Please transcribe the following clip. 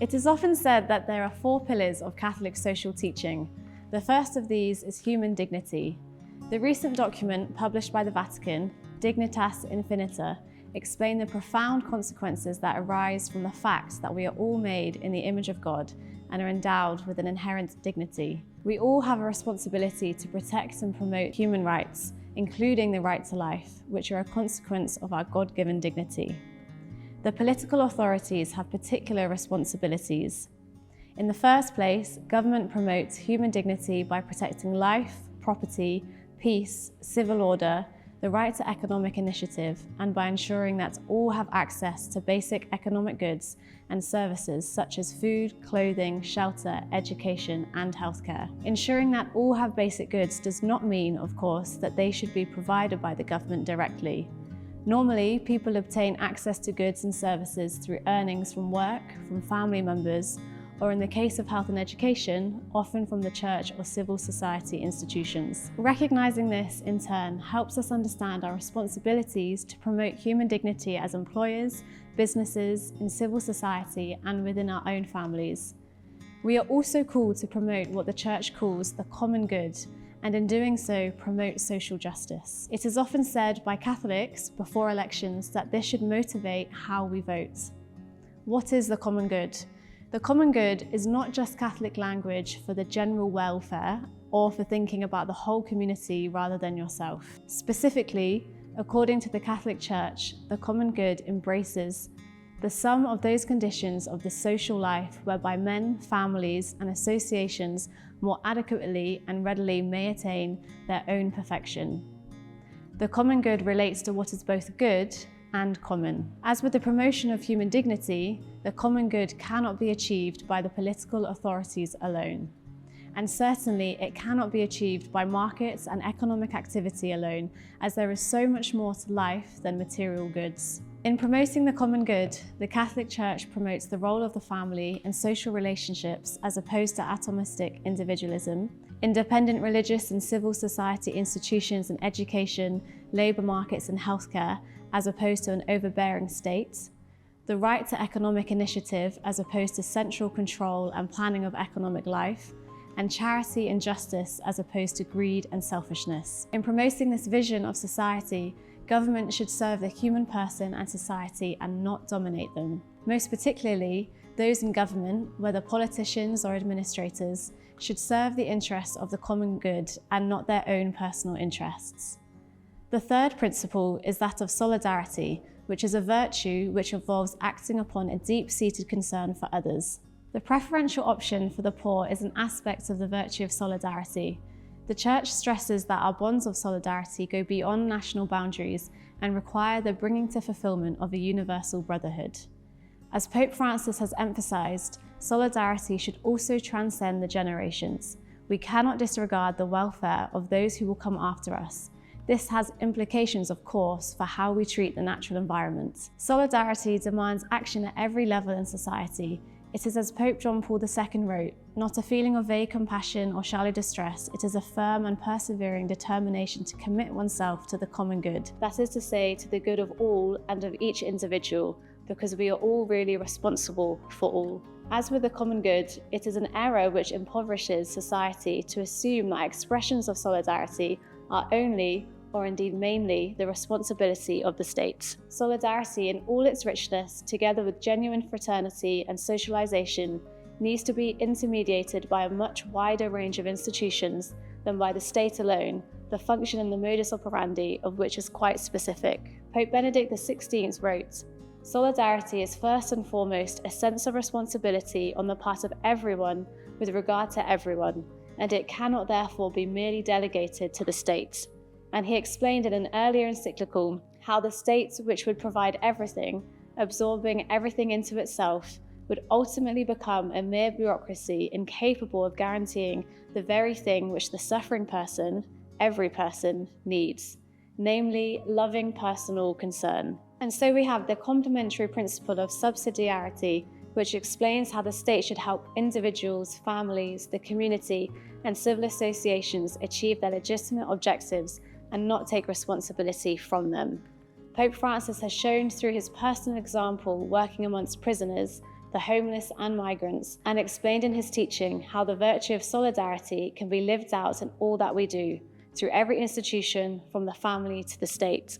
It is often said that there are 4 pillars of Catholic social teaching. The first of these is human dignity. The recent document published by the Vatican, Dignitas Infinita, explained the profound consequences that arise from the fact that we are all made in the image of God and are endowed with an inherent dignity. We all have a responsibility to protect and promote human rights, including the right to life, which are a consequence of our God-given dignity. The political authorities have particular responsibilities. In the first place, government promotes human dignity by protecting life, property, peace, civil order, the right to economic initiative, and by ensuring that all have access to basic economic goods and services such as food, clothing, shelter, education, and healthcare. Ensuring that all have basic goods does not mean, of course, that they should be provided by the government directly. Normally, people obtain access to goods and services through earnings from work, from family members, or in the case of health and education, often from the church or civil society institutions. Recognizing this, in turn, helps us understand our responsibilities to promote human dignity as employers, businesses, in civil society, and within our own families. We are also called to promote what the church calls the common good, and in doing so, promote social justice. It is often said by Catholics before elections that this should motivate how we vote. What is the common good? The common good is not just Catholic language for the general welfare or for thinking about the whole community rather than yourself. Specifically, according to the Catholic Church, the common good embraces the sum of those conditions of the social life whereby men, families, and associations more adequately and readily may attain their own perfection. The common good relates to what is both good and common. As with the promotion of human dignity, the common good cannot be achieved by the political authorities alone. And certainly it cannot be achieved by markets and economic activity alone, as there is so much more to life than material goods. In promoting the common good, the Catholic Church promotes the role of the family and social relationships as opposed to atomistic individualism, independent religious and civil society institutions and education, labour markets and healthcare as opposed to an overbearing state, the right to economic initiative as opposed to central control and planning of economic life, and charity and justice as opposed to greed and selfishness. In promoting this vision of society, government should serve the human person and society and not dominate them. Most particularly, those in government, whether politicians or administrators, should serve the interests of the common good and not their own personal interests. The third principle is that of solidarity, which is a virtue which involves acting upon a deep-seated concern for others. The preferential option for the poor is an aspect of the virtue of solidarity. The Church stresses that our bonds of solidarity go beyond national boundaries and require the bringing to fulfillment of a universal brotherhood. As Pope Francis has emphasized, solidarity should also transcend the generations. We cannot disregard the welfare of those who will come after us. This has implications, of course, for how we treat the natural environment. Solidarity demands action at every level in society. It is as Pope John Paul II wrote, not a feeling of vague compassion or shallow distress, it is a firm and persevering determination to commit oneself to the common good. That is to say, to the good of all and of each individual, because we are all really responsible for all. As with the common good, it is an error which impoverishes society to assume that expressions of solidarity are only or indeed mainly, the responsibility of the state. Solidarity in all its richness, together with genuine fraternity and socialization, needs to be intermediated by a much wider range of institutions than by the state alone, the function and the modus operandi of which is quite specific. Pope Benedict XVI wrote, "Solidarity is first and foremost a sense of responsibility on the part of everyone with regard to everyone, and it cannot therefore be merely delegated to the state." And he explained in an earlier encyclical how the state, which would provide everything, absorbing everything into itself, would ultimately become a mere bureaucracy incapable of guaranteeing the very thing which the suffering person, every person, needs, namely loving personal concern. And so we have the complementary principle of subsidiarity, which explains how the state should help individuals, families, the community, and civil associations achieve their legitimate objectives and not take responsibility from them. Pope Francis has shown through his personal example working amongst prisoners the homeless and migrants, and explained in his teaching how the virtue of solidarity can be lived out in all that we do, through every institution, from the family to the state.